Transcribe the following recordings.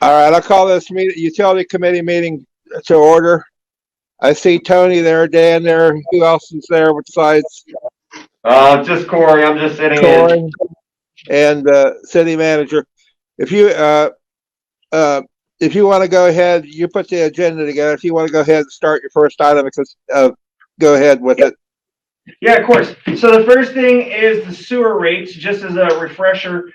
All right, I'll call this utility committee meeting to order. I see Tony there, Dan there. Who else is there besides Just Corey. I'm just sitting in. Corey and city manager? If you if you want to go ahead, you put the agenda together. If you want to go ahead and start your first item, because go ahead with it. Yeah, of course. So the first thing is the sewer rates. Just as a refresher,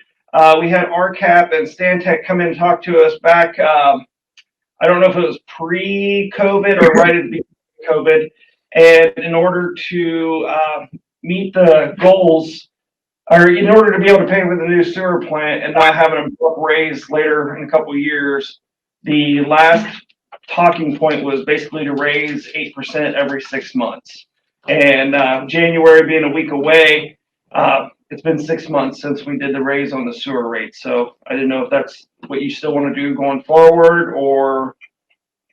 we had RCAP and Stantec come in and talk to us back. I don't know if it was pre-COVID or right at the beginning of COVID. And in order to meet the goals, or in order to be able to pay for the new sewer plant and not have an abrupt raise later in a couple of years, the last talking point was basically to raise 8% every 6 months. And January being a week away, it's been 6 months since we did the raise on the sewer rate. So I didn't know if that's what you still want to do going forward or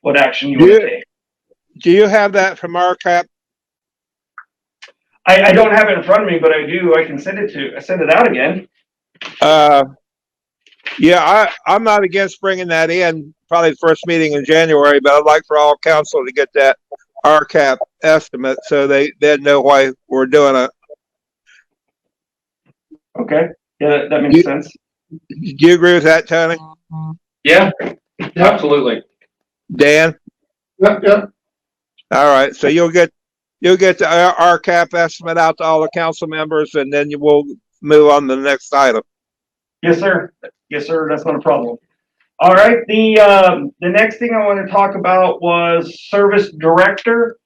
what action you want to take. Do you have that from RCAP? I don't have it in front of me, but I do. I can send it out again. Yeah, I'm not against bringing that in, probably the first meeting in January, but I'd like for all council to get that RCAP estimate so they know why we're doing it. Okay. Yeah, that makes sense. Do you agree with that, Tony? Yeah, absolutely. Dan? Yep. All right, so you'll get the RCAP estimate out to all the council members, and then you will move on to the next item. Yes, sir. Yes, sir. That's not a problem. All right. The next thing I want to talk about was service director.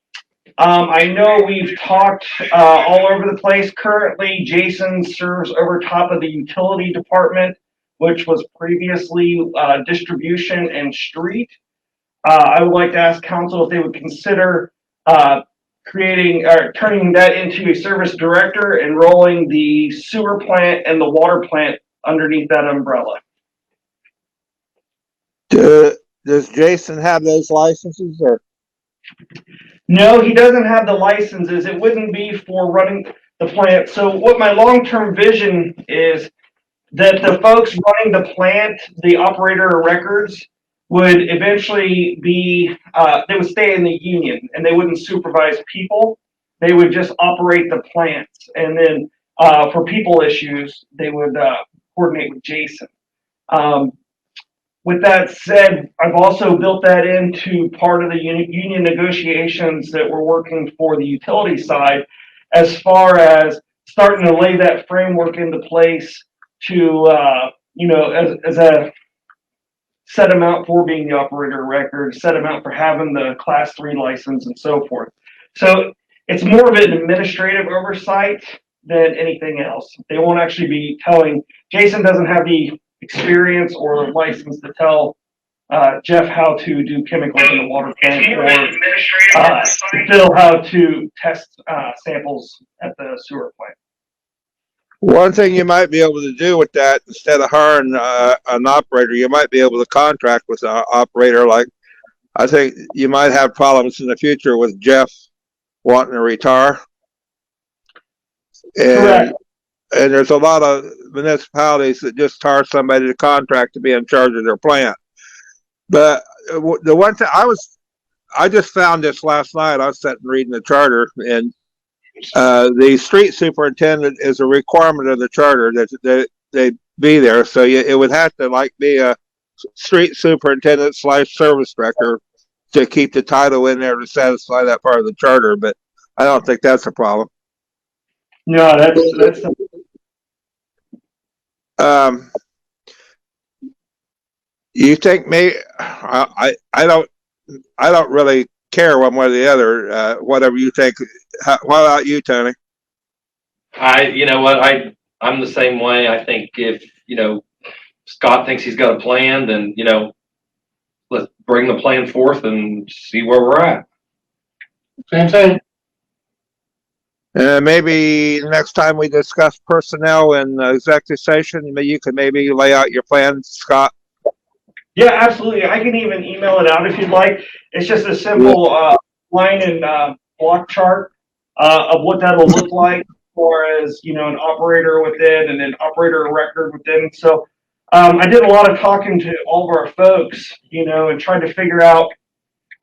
I know we've talked all over the place. Currently, Jason serves over top of the utility department, which was previously distribution and street. I would like to ask council if they would consider creating or turning that into a service director and rolling the sewer plant and the water plant underneath that umbrella. Does Jason have those licenses or? No, he doesn't have the licenses. It wouldn't be for running the plant. So what my long-term vision is that the folks running the plant, the operator of records, would eventually be, they would stay in the union and they wouldn't supervise people. They would just operate the plants. And then for people issues, they would coordinate with Jason. With that said, I've also built that into part of the union negotiations that we're working for the utility side, as far as starting to lay that framework into place to, as a set amount for being the operator of record, set amount for having the class 3 license and so forth. So it's more of an administrative oversight than anything else. They won't actually be telling, Jason doesn't have the experience or license to tell Jeff how to do chemicals in the water plant or Phil how to test samples at the sewer plant. One thing you might be able to do with that, instead of hiring an operator, you might be able to contract with an operator. Like, I think you might have problems in the future with Jeff wanting to retire. Correct. And there's a lot of municipalities that just hire somebody to contract to be in charge of their plant. But the one thing I just found this last night. I was sitting reading the charter, and the street superintendent is a requirement of the charter that they be there. So it would have to be a street superintendent / service director to keep the title in there to satisfy that part of the charter. But I don't think that's a problem. No, that's you think I don't really care one way or the other. Whatever you think. What about you, Tony? You know what, I'm the same way. I think if Scott thinks he's got a plan, then let's bring the plan forth and see where we're at. Same thing. Maybe next time we discuss personnel in executive session, you could maybe lay out your plan, Scott. Yeah, absolutely. I can even email it out if you'd like. It's just a simple line and block chart of what that'll look like, as far as an operator within and an operator of record within. So I did a lot of talking to all of our folks, and I was trying to figure out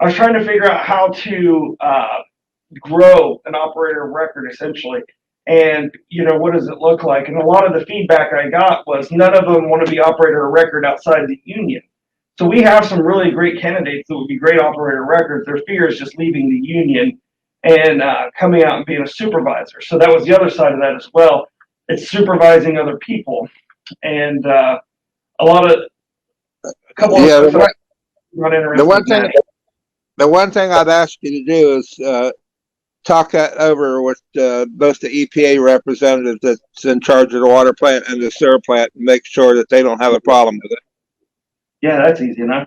how to grow an operator of record essentially. And, what does it look like? And a lot of the feedback I got was none of them want to be operator of record outside the union. So we have some really great candidates that would be great operator of records. Their fear is just leaving the union and coming out and being a supervisor. So that was the other side of that as well. It's supervising other people. And a couple of Yeah, folks not interested the one in thing, that. the one thing I'd ask you to do is talk that over with both the EPA representative that's in charge of the water plant and the sewer plant, and make sure that they don't have a problem with it. Yeah, that's easy enough.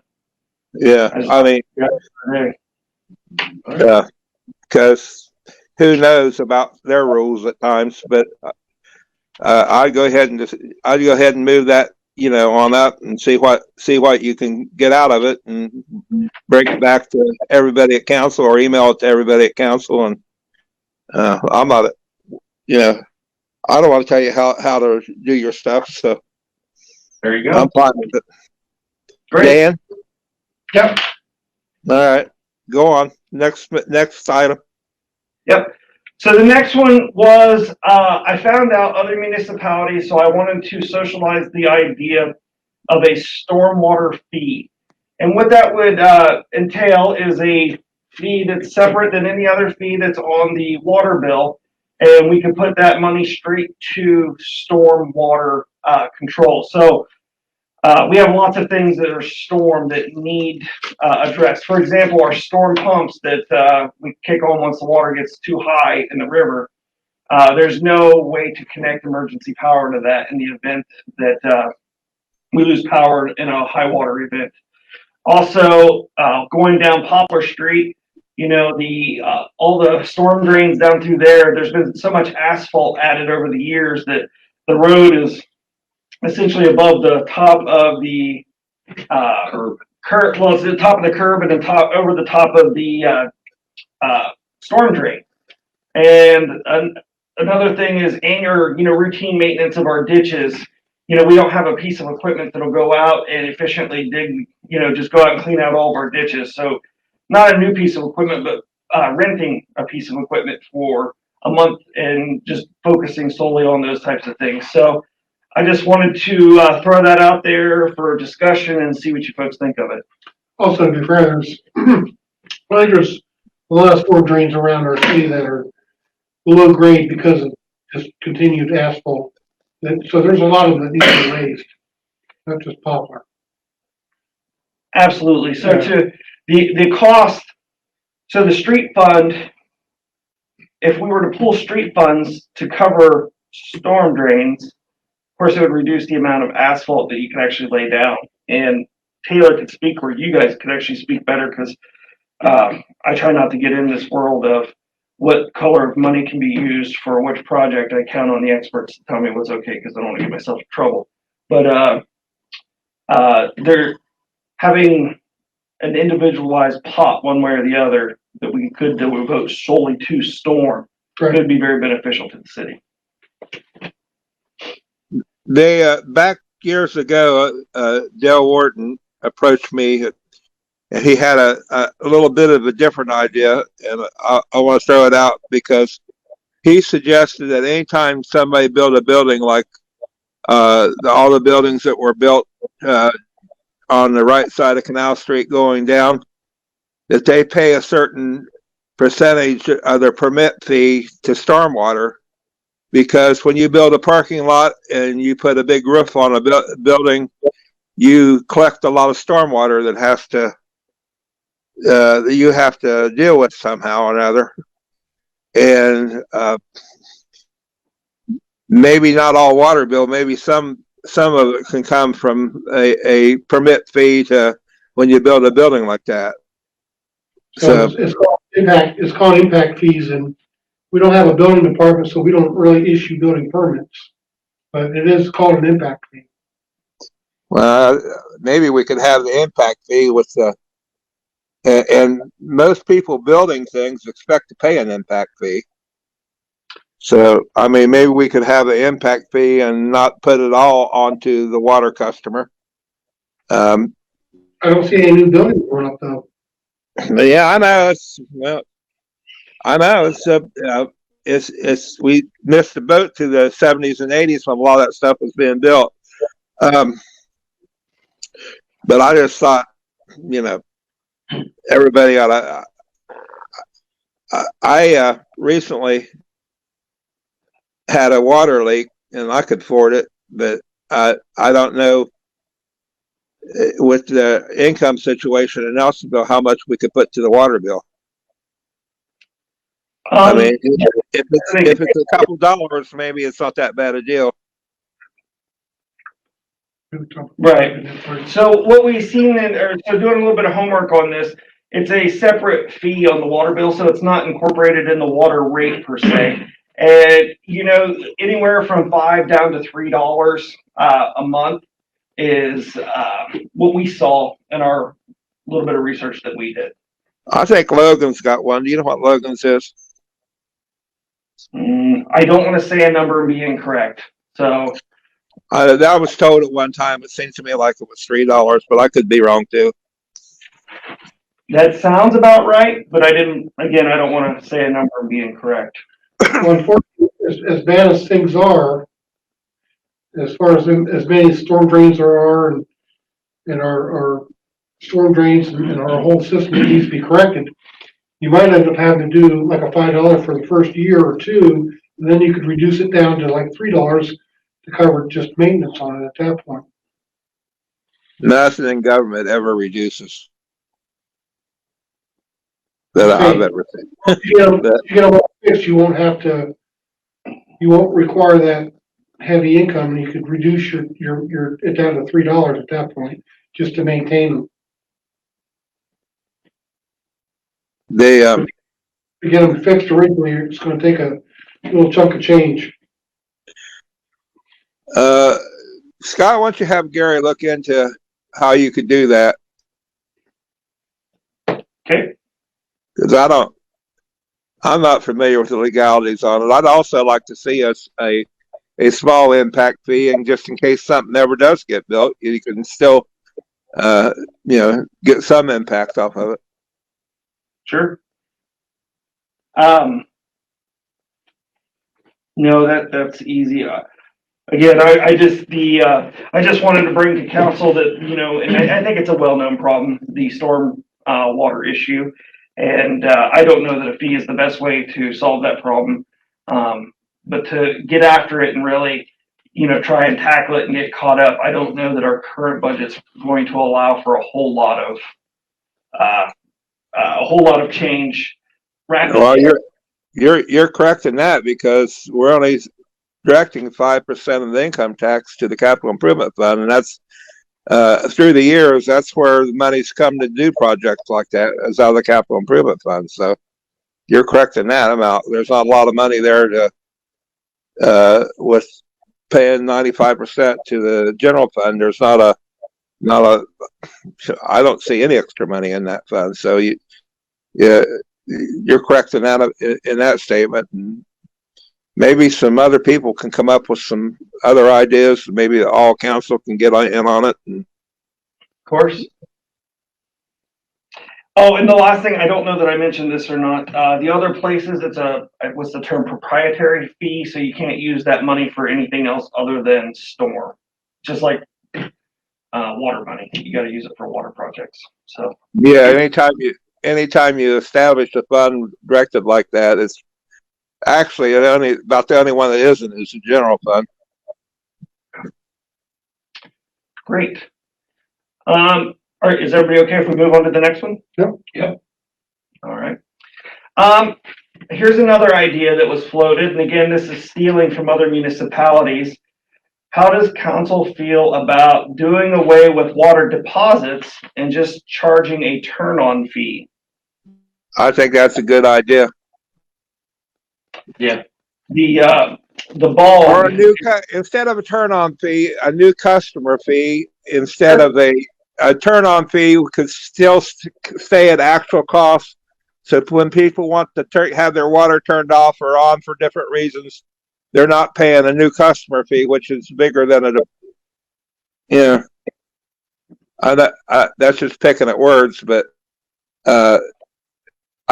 Yeah, I mean, Hey. because who knows about their rules at times, but I'd go ahead and move that, on up and see what you can get out of it, and bring it back to everybody at council, or email it to everybody at council. And I'm not, I don't want to tell you how to do your stuff, so There you go. I'm fine with it. Great. Dan? Yep. All right, go on. Next item. Yep. So the next one was I found out other municipalities, so I wanted to socialize the idea of a stormwater fee. And what that would entail is a fee that's separate than any other fee that's on the water bill. And we can put that money straight to stormwater control. So we have lots of things that are storm that need addressed. For example, our storm pumps that we kick on once the water gets too high in the river. There's no way to connect emergency power to that in the event that we lose power in a high water event. Also, going down Poplar Street, all the storm drains down through there. There's been so much asphalt added over the years that the road is essentially above the top of the curb. Well, it's the top of the curb and then over the top of the storm drain. And another thing is annual, routine maintenance of our ditches. We don't have a piece of equipment that'll go out and efficiently dig, just go out and clean out all of our ditches. So not a new piece of equipment, but renting a piece of equipment for a month and just focusing solely on those types of things. So I just wanted to throw that out there for discussion and see what you folks think of it. Also, to be fair, there's, I think there's a lot of storm drains around our city that are below grade because of just continued asphalt. So there's a lot of them that need to be raised, not just Poplar. Absolutely. So Yeah. to the cost, so the street fund, if we were to pull street funds to cover storm drains, of course, it would reduce the amount of asphalt that you can actually lay down. And Taylor could speak, or you guys could actually speak better, because I try not to get in this world of what color of money can be used for which project. I count on the experts to tell me what's okay, because I don't want to get myself in trouble. But they're having an individualized pot one way or the other that we could devote solely to storm could be very beneficial to the city. They back years ago, Dale Wharton approached me, and he had a little bit of a different idea, and I want to throw it out because he suggested that anytime somebody built a building like all the buildings that were built on the right side of Canal Street going down, that they pay a certain percentage of their permit fee to stormwater. Because when you build a parking lot and you put a big roof on a building, you collect a lot of stormwater that you have to deal with somehow or another. And maybe not all water bill, maybe some of it can come from a permit fee to when you build a building like that. So it's called impact fees, and we don't have a building department, so we don't really issue building permits, but it is called an impact fee. Well, maybe we could have the impact fee with and most people building things expect to pay an impact fee. So, I mean, maybe we could have an impact fee and not put it all onto the water customer. I don't see any new buildings going up though. But yeah, I know I know we missed the boat to the 70s and 80s when a lot of that stuff was being built. But I just thought, everybody ought to. I recently had a water leak and I could afford it, but I don't know with the income situation in Nelsonville how much we could put to the water bill. I mean, if it's a couple dollars, maybe it's not that bad a deal. Right. So what we've seen so doing a little bit of homework on this, it's a separate fee on the water bill, so it's not incorporated in the water rate per se. And, anywhere from $5 down to $3 a month is what we saw in our little bit of research that we did. I think Logan's got one. Do you know what Logan's is? I don't want to say a number and be incorrect. So I was told at one time, it seemed to me like it was $3, but I could be wrong too. that sounds about right, but I don't want to say a number and be incorrect. Well, unfortunately, as bad as things are, as far as many storm drains there are and our storm drains and our whole system needs to be corrected, you might end up having to do like a $5 for the first year or two, and then you could reduce it down to like $3 to cover just maintenance on it at that point. Nothing in government ever reduces that I've ever seen. You get a fix, you won't require that heavy income, and you could reduce it down to $3 at that point, just to maintain them. To get them fixed originally, it's gonna take a little chunk of change. Scott, why don't you have Gary look into how you could do that? Okay. Because I'm not familiar with the legalities on it. I'd also like to see us a small impact fee, and just in case something never does get built, you can still, get some impact off of it. Sure. No, that's easy. Again, I just wanted to bring to council that, and I think it's a well-known problem, the storm water issue. And I don't know that a fee is the best way to solve that problem. But to get after it and really, try and tackle it and get caught up, I don't know that our current budget's going to allow for a whole lot of change rapidly. Well, you're correct in that, because we're only directing 5% of the income tax to the capital improvement fund, and that's through the years, that's where the money's come to do projects like that, is out of the capital improvement fund. So you're correct in that amount. There's not a lot of money there to with paying 95% to the general fund. There's not a I don't see any extra money in that fund. So you're correct in that statement. And maybe some other people can come up with some other ideas. Maybe all council can get in on it. Of course. Oh, and the last thing, I don't know that I mentioned this or not. The other places, what's the term, proprietary fee, so you can't use that money for anything else other than storm. Just like water money, you got to use it for water projects. So yeah, anytime you establish a fund directed like that, it's actually about the only one that isn't is the general fund. Great. All right, is everybody okay if we move on to the next one? Yep. All right. Here's another idea that was floated, and again, this is stealing from other municipalities. How does council feel about doing away with water deposits and just charging a turn-on fee? I think that's a good idea. Yeah. The ball. Or instead of a turn-on fee, a new customer fee instead of a turn-on fee could still stay at actual cost. So when people want to have their water turned off or on for different reasons, they're not paying a new customer fee, which is bigger than yeah. That's just picking at words, but I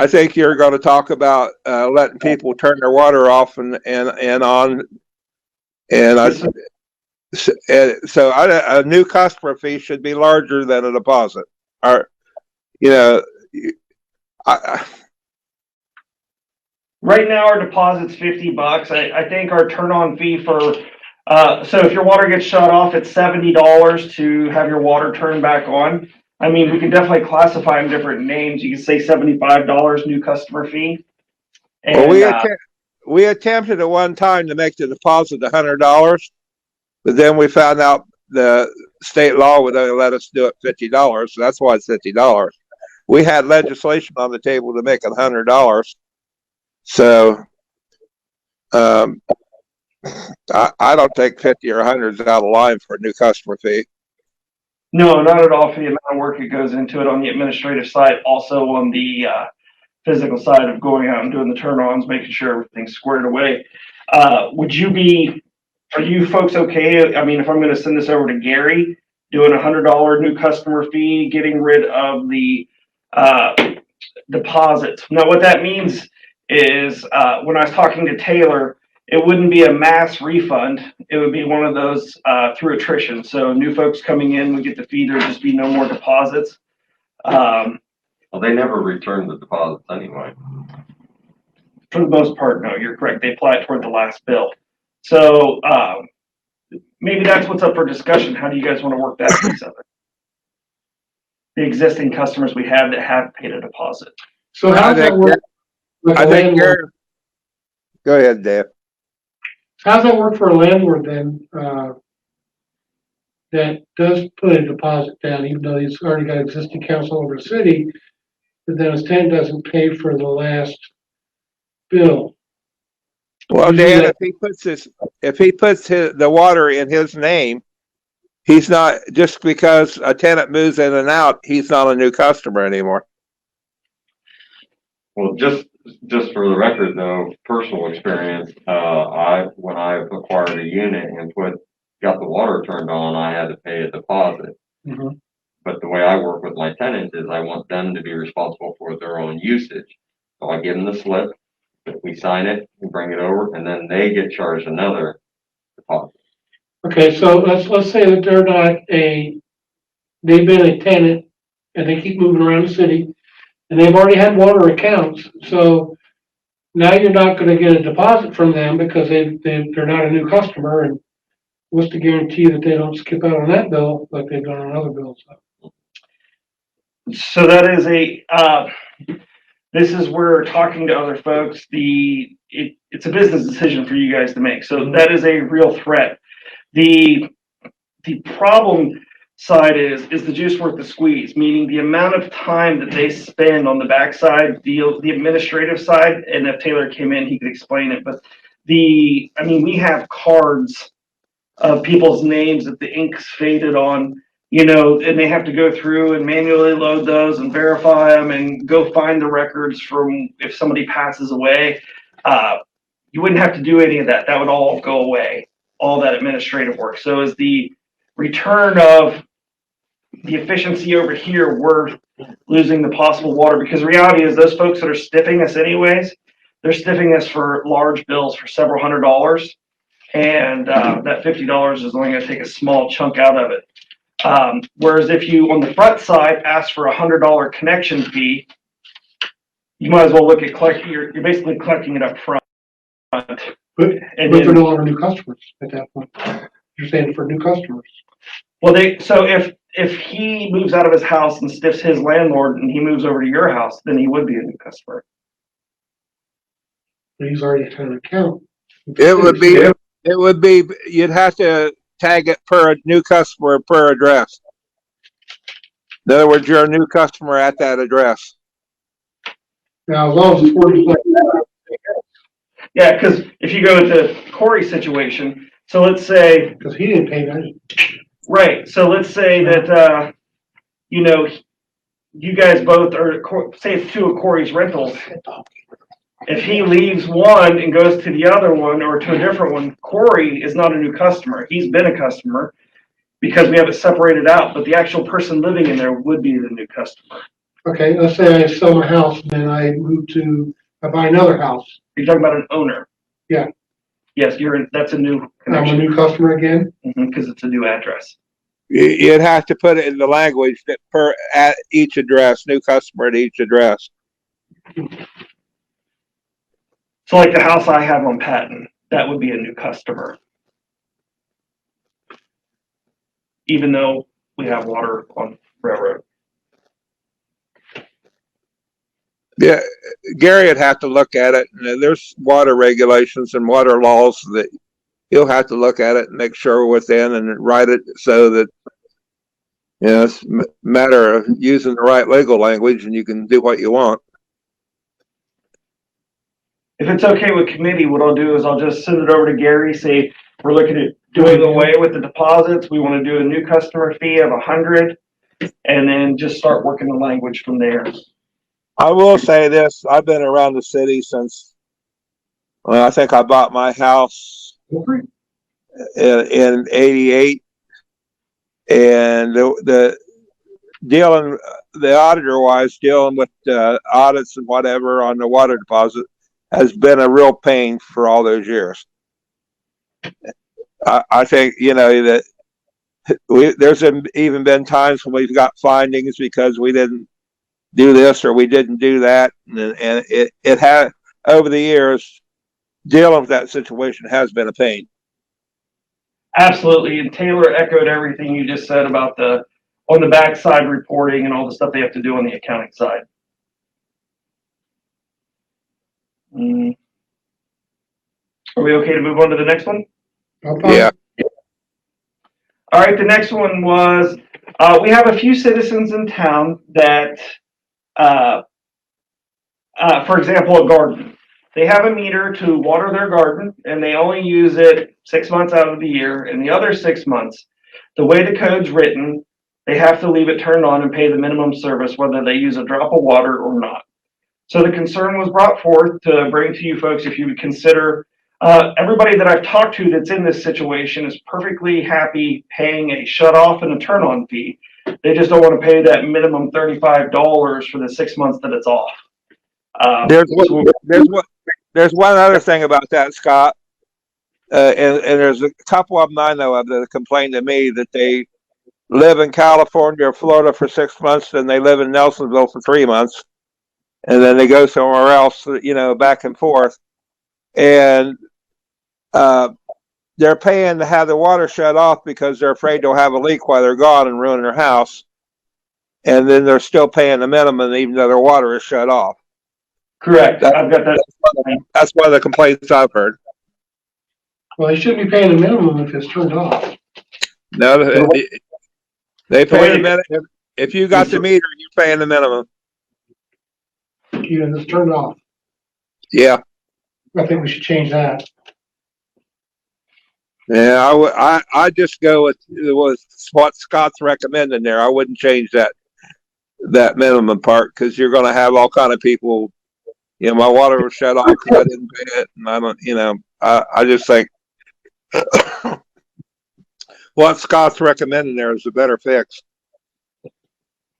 think you're going to talk about letting people turn their water off and on, and so a new customer fee should be larger than a deposit. Or, you know, right now our deposit's $50. I think our turn on fee for so if your water gets shut off, it's $70 to have your water turned back on. I mean, we can definitely classify them different names. You can say $75 new customer fee. And, well, we attempted at one time to make the deposit $100, but then we found out the state law would only let us do it $50. So that's why it's $50. We had legislation on the table to make it $100. So, I don't think 50 or 100 is out of line for a new customer fee. no, not at all for the amount of work that goes into it on the administrative side. Also on the physical side of going out and doing the turn-ons, making sure everything's squared away. Are you folks okay? I mean, if I'm going to send this over to Gary, doing $100 new customer fee, getting rid of the deposits. Now, what that means is when I was talking to Taylor, it wouldn't be a mass refund. It would be one of those through attrition. So new folks coming in, we get the fee. There'd just be no more deposits. Well, they never return the deposits anyway. For the most part, no, you're correct. They apply it toward the last bill. So maybe that's what's up for discussion. How do you guys want to work that piece of it? The existing customers we have that have paid a deposit. So how does that work? I think go ahead, Dave. How does that work for a landlord then, that does put a deposit down, even though he's already got existing accounts all over the city, but then his tenant doesn't pay for the last bill? Well, Dan, if he puts the water in his name, he's not, just because a tenant moves in and out, he's not a new customer anymore. Well, just for the record though, personal experience, when I acquired a unit and got the water turned on, I had to pay a deposit. Mm-hmm. But the way I work with my tenants is I want them to be responsible for their own usage. So I give them the slip, we sign it, we bring it over, and then they get charged another deposit. Okay, so let's say that they've been a tenant and they keep moving around the city and they've already had water accounts. So now you're not going to get a deposit from them because they're not a new customer. And what's the guarantee that they don't skip out on that bill like they've done on other bills? So that is this is where talking to other folks, it's a business decision for you guys to make. So that is a real threat. The problem side is the juice worth the squeeze, meaning the amount of time that they spend on the backside, the administrative side, and if Taylor came in, he could explain it. But we have cards of people's names that the ink's faded on, and they have to go through and manually load those and verify them and go find the records from if somebody passes away. You wouldn't have to do any of that. That would all go away, all that administrative work. So is the return of the efficiency over here worth losing the possible water? Because the reality is those folks that are stiffing us anyways, they're stiffing us for large bills for several $100s. And that $50 is only going to take a small chunk out of it. Whereas if you, on the front side, ask for $100 connection fee, you might as well look at collecting, you're basically collecting it up front. But they're no longer new customers at that point. You're saying for new customers. Well, so if he moves out of his house and stiffs his landlord and he moves over to your house, then he would be a new customer. But he's already had an account. It would be, you'd have to tag it per a new customer per address. In other words, you're a new customer at that address. Now, as long as it's 40. Yeah, because if you go to Corey's situation, so let's say, Because he didn't pay that. right, so let's say that, you guys both are, say it's two of Corey's rentals. If he leaves one and goes to the other one or to a different one, Corey is not a new customer. He's been a customer because we have it separated out, but the actual person living in there would be the new customer. Okay, let's say I sell my house, then I buy another house. You're talking about an owner. Yeah. Yes, that's a new I'm a connection. new customer again. Because it's a new address. You'd have to put it in the language that at each address, new customer at each address. So like the house I have on Patton, that would be a new customer. Even though we have water on Railroad. Yeah, Gary would have to look at it. And there's water regulations and water laws that he'll have to look at it and make sure we're within and write it so that, you know, it's a matter of using the right legal language and you can do what you want. If it's okay with committee, what I'll do is I'll just send it over to Gary, say, we're looking at doing away with the deposits. We want to do a new customer fee of 100 and then just start working the language from there. I will say this, I've been around the city since, well, I think I bought my house in 88, and the auditor wise dealing with audits and whatever on the water deposit has been a real pain for all those years. I think, you know, that there's even been times when we've got findings because we didn't do this or we didn't do that, and it had, over the years, dealing with that situation has been a pain. Absolutely, and Taylor echoed everything you just said about on the backside reporting and all the stuff they have to do on the accounting side. Are we okay to move on to the next one? Yeah. All right, the next one was, we have a few citizens in town that, for example, a garden. They have a meter to water their garden and they only use it 6 months out of the year. And the other 6 months, the way the code's written, they have to leave it turned on and pay the minimum service, whether they use a drop of water or not. So the concern was brought forth to bring to you folks if you would consider, everybody that I've talked to that's in this situation is perfectly happy paying a shut off and a turn on fee. They just don't want to pay that minimum $35 for the 6 months that it's off. There's one other thing about that, Scott, and there's a couple of them I know of that have complained to me that they live in California or Florida for 6 months, then they live in Nelsonville for 3 months, and then they go somewhere else, you know, back and forth, and they're paying to have the water shut off because they're afraid they'll have a leak while they're gone and ruin their house, and then they're still paying the minimum even though their water is shut off. Correct. I've got that. That's one of the complaints I've heard. Well, they shouldn't be paying the minimum if it's turned off. No, they pay the minimum. If you got the meter, you're paying the minimum. Even if it's turned off. Yeah. I think we should change that. Yeah, I just go with what Scott's recommending there. I wouldn't change that minimum part because you're going to have all kind of people. You know, my water was shut off because I didn't pay it, and I don't. You know, I just think what Scott's recommending there is a better fix.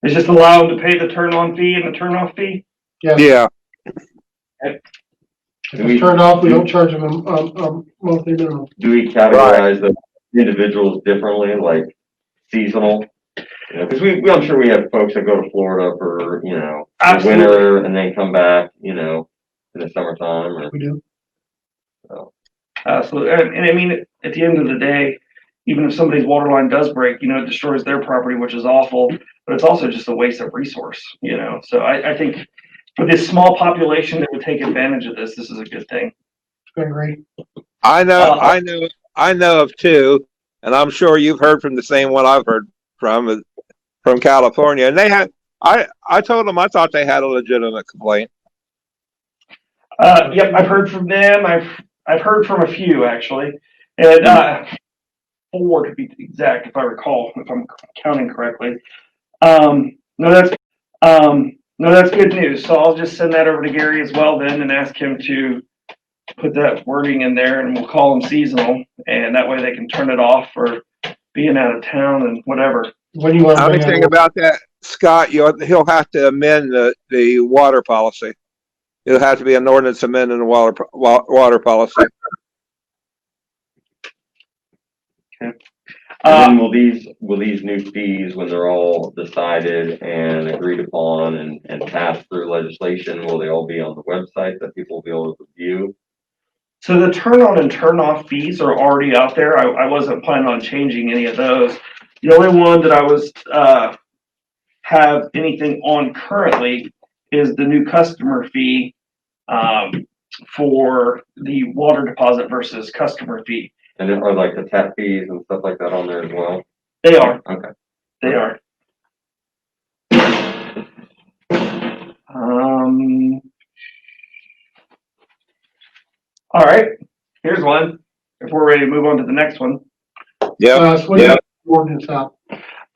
It's just allow them to pay the turn on fee and the turn off fee. Yeah. If it's turned off, we don't charge them a monthly minimum. Do we categorize the individuals differently, like seasonal? You know, because I'm sure we have folks that go to Florida for, you know, the winter and then come back, you know, in the summertime. Or, we do. So. Absolutely. And I mean, at the end of the day, even if somebody's water line does break, you know, it destroys their property, which is awful, but it's also just a waste of resource, you know? So I think for this small population that would take advantage of this is a good thing. I agree. I know of two, and I'm sure you've heard from the same one I've heard from California. And they had, I told them I thought they had a legitimate complaint. Yep, I've heard from them. I've heard from a few actually, and 4 to be exact, if I recall, if I'm counting correctly. No, that's No, that's good news. So I'll just send that over to Gary as well then and ask him to put that wording in there, and we'll call them seasonal, and that way they can turn it off for being out of town and whatever. When do you want to Only bring thing that? about that, Scott, he'll have to amend the water policy. It'll have to be an ordinance amending the water policy. And then will these new fees, when they're all decided and agreed upon and passed through legislation, will they all be on the website that people will be able to view? So the turn on and turn off fees are already out there. I wasn't planning on changing any of those. The only one that I was, have anything on currently is the new customer fee, for the water deposit versus customer fee. And then are like the tap fees and stuff like that on there as well? They are. Okay. They are. All right, here's one. If we're ready to move on to the next one. Yep. So what do you have ordinance out?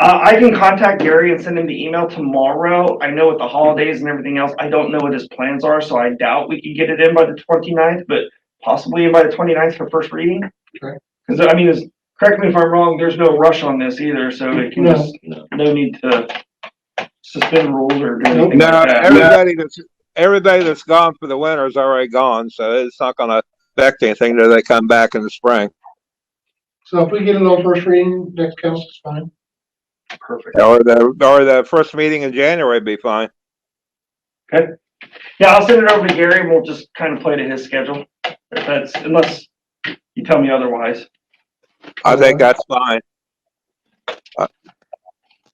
I can contact Gary and send him the email tomorrow. I know with the holidays and everything else, I don't know what his plans are, so I doubt we can get it in by the 29th, but possibly in by the 29th for first reading. Okay. Because I mean, correct me if I'm wrong, there's no rush on this either, so it can just, no need to suspend rules or do anything No, like that. everybody that's gone for the winter is already gone, so it's not going to affect anything until they come back in the spring. So if we get it on first reading, next council is fine. Perfect. Or the first meeting in January would be fine. Okay. Yeah, I'll send it over to Gary and we'll just kind of play to his schedule. If that's, unless you tell me otherwise. I think that's fine.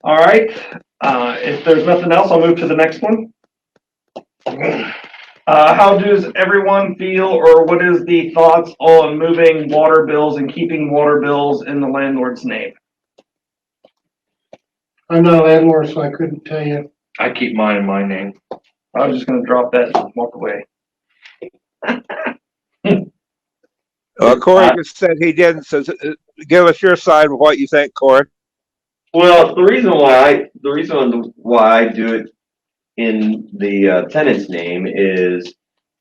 All right. If there's nothing else, I'll move to the next one. How does everyone feel, or what is the thoughts on moving water bills and keeping water bills in the landlord's name? I'm not a landlord, so I couldn't tell you. I keep mine in my name. I was just going to drop that and walk away. Corey just said he didn't, so give us your side of what you think, Corey. Well, the reason why I do it in the tenant's name is,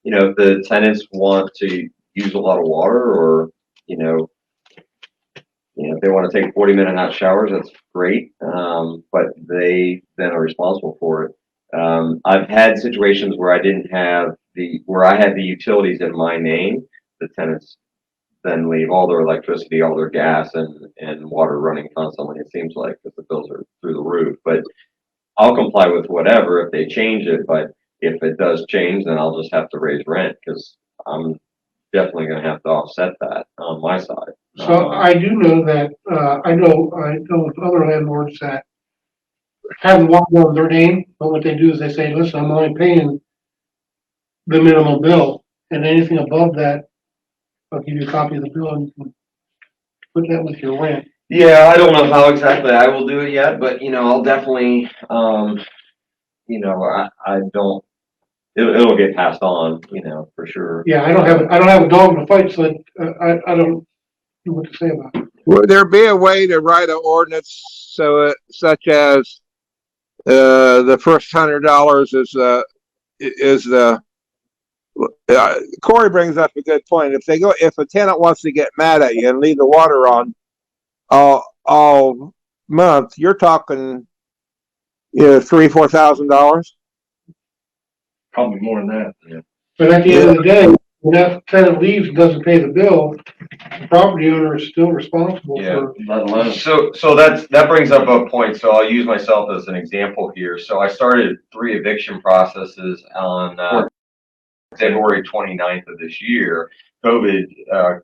if the tenants want to use a lot of water, or if they want to take 40-minute hot showers, that's great. But they then are responsible for it. I've had situations where I had the utilities in my name. The tenants then leave all their electricity, all their gas and water running constantly, it seems like, because the bills are through the roof. But I'll comply with whatever if they change it, but if it does change, then I'll just have to raise rent, because I'm definitely going to have to offset that on my side. So I do know that, I know with other landlords that have water in their name, but what they do is they say, listen, I'm only paying the minimum bill, and anything above that, I'll give you a copy of the bill and you can put that with your rent. Yeah, I don't know how exactly I will do it yet, but I'll definitely, I don't. It'll get passed on, for sure. Yeah, I don't have a dog in the fight, so I don't know what to say about it. Would there be a way to write an ordinance such as the first $100 is the Corey brings up a good point. If a tenant wants to get mad at you and leave the water on all month, you're talking $3,000-4,000. Probably more than that. Yeah. But at the end of the day, when that tenant leaves and doesn't pay the bill, the property owner is still responsible for. Let alone. So that brings up a point. So I'll use myself as an example here. So I started 3 eviction processes on February 29th of this year. COVID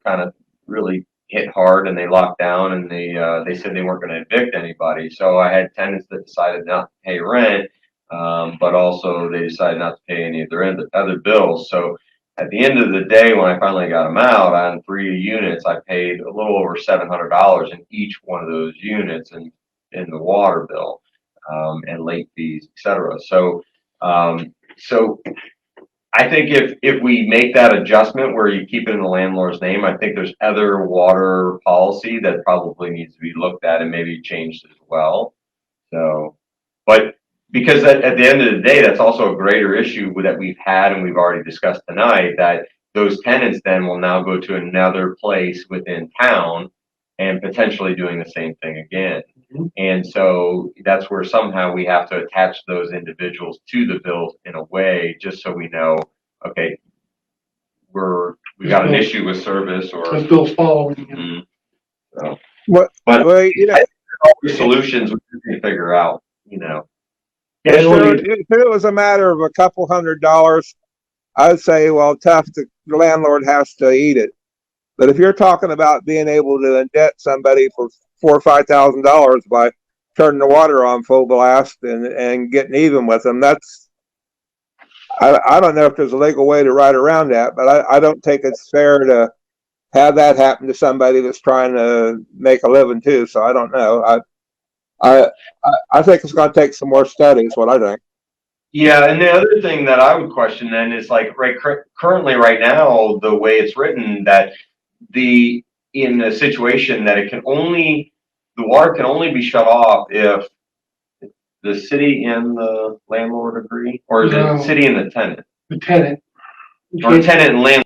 kind of really hit hard, and they locked down, and they said they weren't going to evict anybody. So I had tenants that decided not to pay rent, but also they decided not to pay any of their other bills. So at the end of the day, when I finally got them out on 3 units, I paid a little over $700 in each one of those units in the water bill, and late fees, etc. So I think if we make that adjustment where you keep it in the landlord's name, I think there's other water policy that probably needs to be looked at and maybe changed as well. So, but because at the end of the day, that's also a greater issue that we've had and we've already discussed tonight, that those tenants then will now go to another place within town and potentially doing the same thing again. And so that's where somehow we have to attach those individuals to the bill in a way, just so we know, okay, we got an issue with service or. This bill's following. Mhm. So, What, but well, you know, solutions we can figure out, you know. Yeah, if so it was a matter of a couple $100s, I'd say, well, tough, the landlord has to eat it. But if you're talking about being able to indebt somebody for $4,000 or $5,000 by turning the water on full blast and getting even with them, I don't know if there's a legal way to write around that, but I don't think it's fair to have that happen to somebody that's trying to make a living too. So I don't know. I think it's going to take some more study. Is what I think. Yeah, and the other thing that I would question then is like currently right now, the way it's written, that in a situation that the water can only be shut off if the city and the landlord agree, or is No. it city and the tenant? The tenant. Or tenant and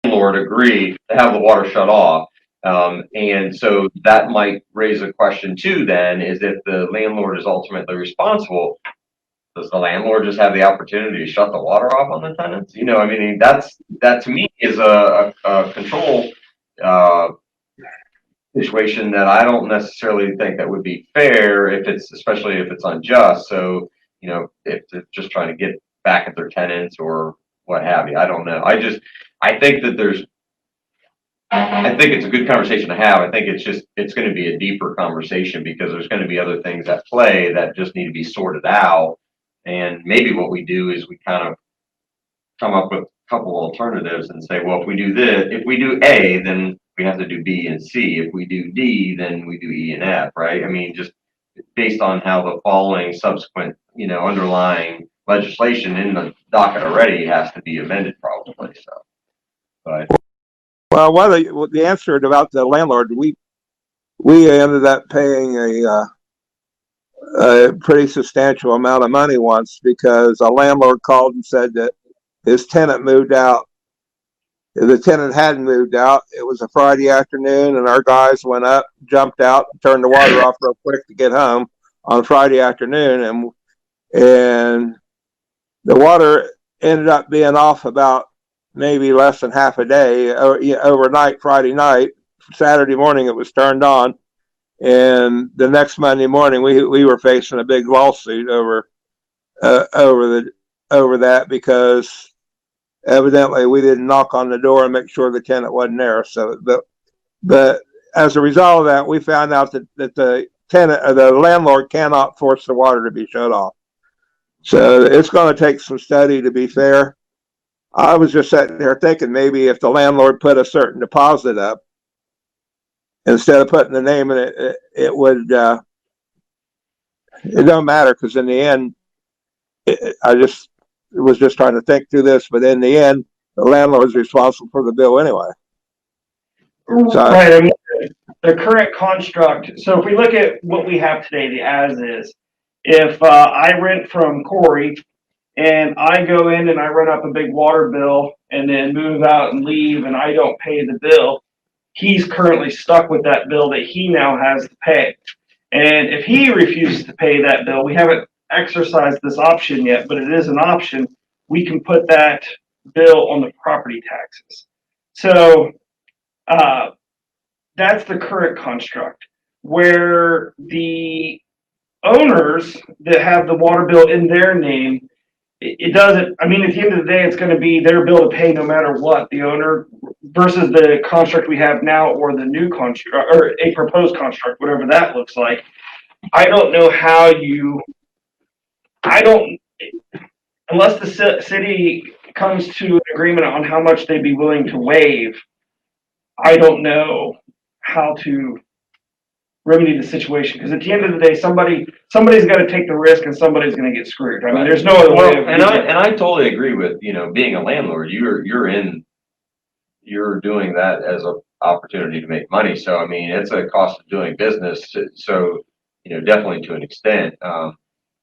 landlord agree to have the water shut off. And so that might raise a question too then, is if the landlord is ultimately responsible, does the landlord just have the opportunity to shut the water off on the tenants? You know, I mean, that to me is a control situation that I don't necessarily think that would be fair especially if it's unjust. So, you know, if they're just trying to get back at their tenants or what have you, I don't know. I think it's a good conversation to have. I think it's going to be a deeper conversation because there's going to be other things at play that just need to be sorted out. And maybe what we do is we kind of come up with a couple alternatives and say, well, if we do A, then we have to do B and C. If we do D, then we do E and F, right? I mean, just based on how the following subsequent, you know, underlying legislation in the docket already has to be amended probably. So, but. Well, the answer about the landlord, we ended up paying a pretty substantial amount of money once because a landlord called and said that his tenant moved out. The tenant hadn't moved out. It was a Friday afternoon, and our guys went up, jumped out, turned the water off real quick to get home on Friday afternoon, and the water ended up being off about maybe less than half a day. Overnight, Friday night, Saturday morning, it was turned on, and the next Monday morning, we were facing a big lawsuit over that because evidently we didn't knock on the door and make sure the tenant wasn't there. So, but as a result of that, we found out that the tenant or the landlord cannot force the water to be shut off. So it's going to take some study to be fair. I was just sitting there thinking maybe if the landlord put a certain deposit up instead of putting the name in it, it would. It don't matter because in the end, I was just trying to think through this, but in the end, the landlord is responsible for the bill anyway. So, right, I mean, the current construct. So if we look at what we have today, the as is, if I rent from Corey and I go in and I run up a big water bill and then move out and leave and I don't pay the bill, he's currently stuck with that bill that he now has to pay. And if he refuses to pay that bill, we haven't exercised this option yet, but it is an option. We can put that bill on the property taxes. So that's the current construct, where the owners that have the water bill in their name, it doesn't, I mean, at the end of the day, it's going to be their bill to pay no matter what, the owner, versus the construct we have now or the new construct or a proposed construct, whatever that looks like. I don't know how unless the city comes to an agreement on how much they'd be willing to waive, I don't know how to remedy the situation, because at the end of the day, somebody's got to take the risk and somebody's going to get screwed. I mean, there's no other way. And I totally agree with, you know, being a landlord, you're doing that as an opportunity to make money. So I mean, it's a cost of doing business. So, you know, definitely to an extent.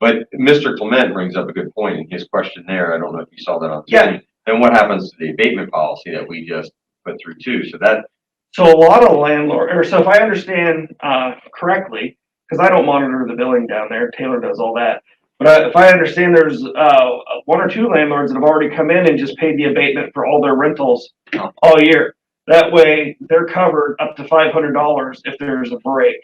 But Mr. Clement brings up a good point in his question there. I don't know if you saw that on the Yeah. screen. Then what happens to the abatement policy that we just put through too? So that, So a lot of so if I understand correctly, because I don't monitor the billing down there, Taylor does all that. But if I understand, there's one or two landlords that have already come in and just paid the abatement for all their rentals all year. That way, they're covered up to $500 if there's a break.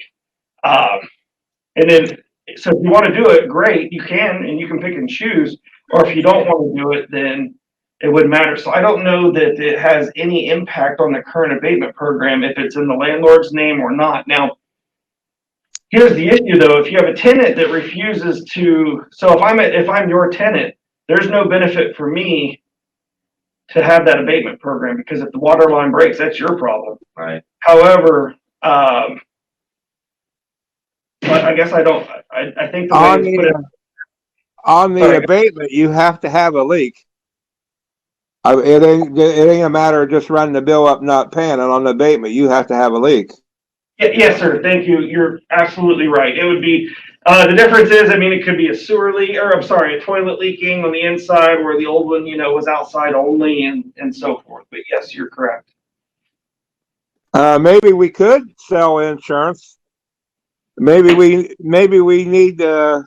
And then, so if you want to do it, great, you can, and you can pick and choose. Or if you don't want to do it, then it wouldn't matter. So I don't know that it has any impact on the current abatement program if it's in the landlord's name or not. Now, here's the issue though, if you have a tenant that refuses to, so if I'm your tenant, there's no benefit for me to have that abatement program because if the water line breaks, that's your problem. right? However, but I guess I think the way it's put in. On the Sorry. abatement, you have to have a leak. It ain't a matter of just running the bill up, not paying it. On the abatement, you have to have a leak. Yes, sir. Thank you. You're absolutely right. It would be, the difference is, I mean, it could be a sewer leak, or I'm sorry, a toilet leaking on the inside where the old one, was outside only and so forth. But yes, you're correct. Maybe we could sell insurance. Maybe we need to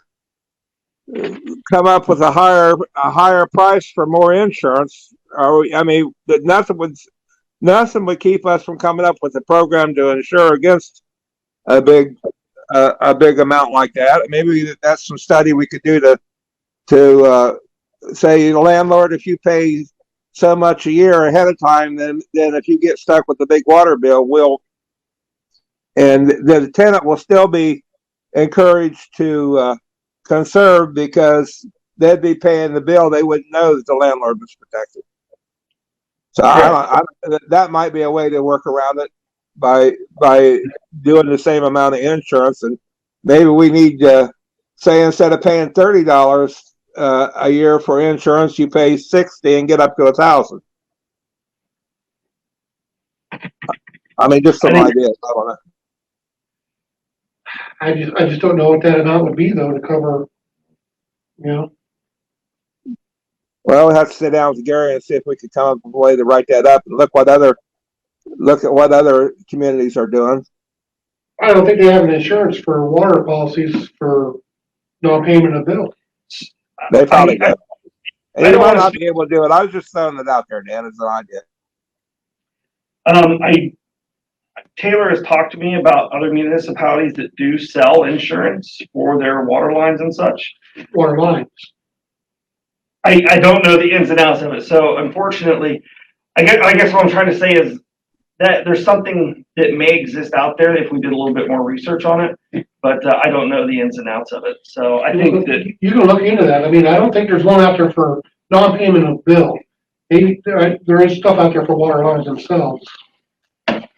come up with a higher price for more insurance. I mean, nothing would keep us from coming up with a program to insure against a big amount like that. Maybe that's some study we could do to say, the landlord, if you pay so much a year ahead of time, then if you get stuck with the big water bill, and the tenant will still be encouraged to conserve because they'd be paying the bill. They wouldn't know that the landlord was protected. So that might be a way to work around it by doing the same amount of insurance. And maybe we need to say, instead of paying $30 a year for insurance, you pay $60 and get up to $1,000. I mean, just some ideas. I don't know. I just don't know what that amount would be though to cover, Well, we'll have to sit down with Gary and see if we could come up with a way to write that up and look at what other communities are doing. I don't think they have an insurance for water policies for non-payment of bill. They probably do. And you don't might wanna not be able to do it. I was just throwing it out there, Dan, as an idea. Taylor has talked to me about other municipalities that do sell insurance for their water lines and such. Water lines. I don't know the ins and outs of it. So unfortunately, I guess what I'm trying to say is that there's something that may exist out there if we did a little bit more research on it, but I don't know the ins and outs of it. So I think that You can look into that. I mean, I don't think there's one out there for non-payment of bill. There is stuff out there for water lines themselves.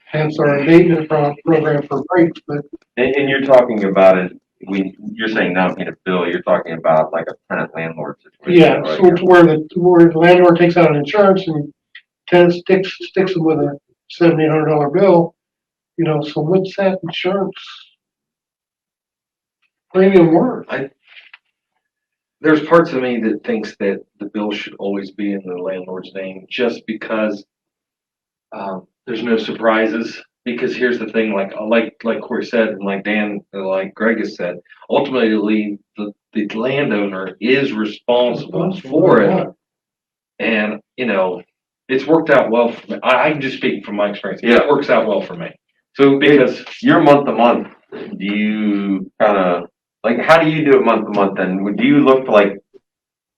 Hence our abatement program for breaks, but And you're talking about it, you're saying not paying a bill, you're talking about like a tenant landlord situation. yeah, right? so it's where the landlord takes out an insurance and tenant sticks them with a $700-800 bill, so what's that insurance premium worth? There's parts of me that thinks that the bill should always be in the landlord's name, just because there's no surprises. Because here's the thing, like Corey said, and like Dan, like Greg has said, ultimately the landowner is responsible for it. And it's worked out well for me. I can just speak from my experience. Yeah. It works out well for me. So because you're month to month, do you kind of, like, how do you do it month to month then? Do you look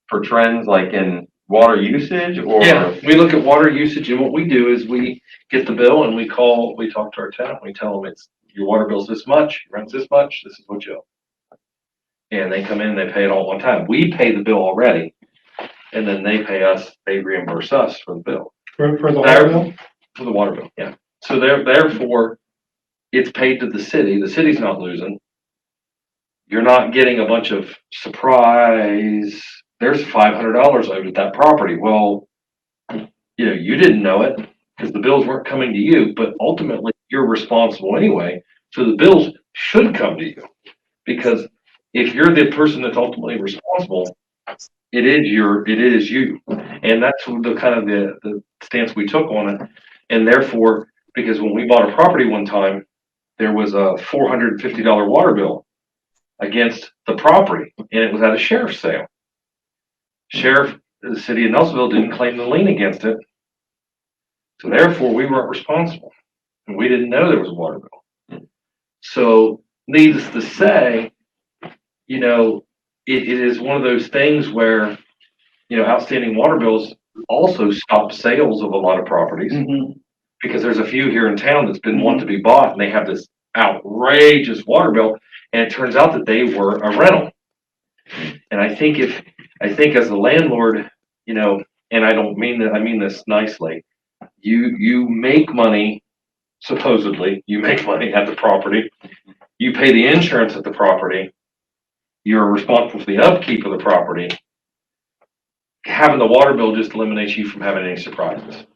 for trends like in water usage or? Yeah, we look at water usage, and what we do is we get the bill and we talk to our tenant. We tell them it's your water bill's this much, your rent's this much, this is what you owe. And they come in and they pay it all at one time. We pay the bill already, and then they pay us, they reimburse us for the bill. For the water bill? For the water bill, yeah. So therefore, it's paid to the city. The city's not losing. You're not getting a bunch of surprise. There's $500 owed at that property. Well, you didn't know it because the bills weren't coming to you, but ultimately you're responsible anyway. So the bills should come to you because, if you're the person that's ultimately responsible, it is you. And that's the kind of the stance we took on it. And therefore, because when we bought a property one time, there was a $450 water bill against the property, and it was at a sheriff's sale. Sheriff, the city of Nelsonville didn't claim the lien against it. So therefore, we weren't responsible. And we didn't know there was a water bill. So needless to say, you know, it is one of those things where, you know, outstanding water bills also stop sales of a lot of properties because there's a few here in town that's been wanting to be bought and they have this outrageous water bill, and it turns out that they were a rental. And I think as the landlord, you know, and I don't mean that, I mean this nicely, you make money, supposedly, you make money at the property, you pay the insurance at the property, you're responsible for the upkeep of the property. Having the water bill just eliminates you from having any surprises,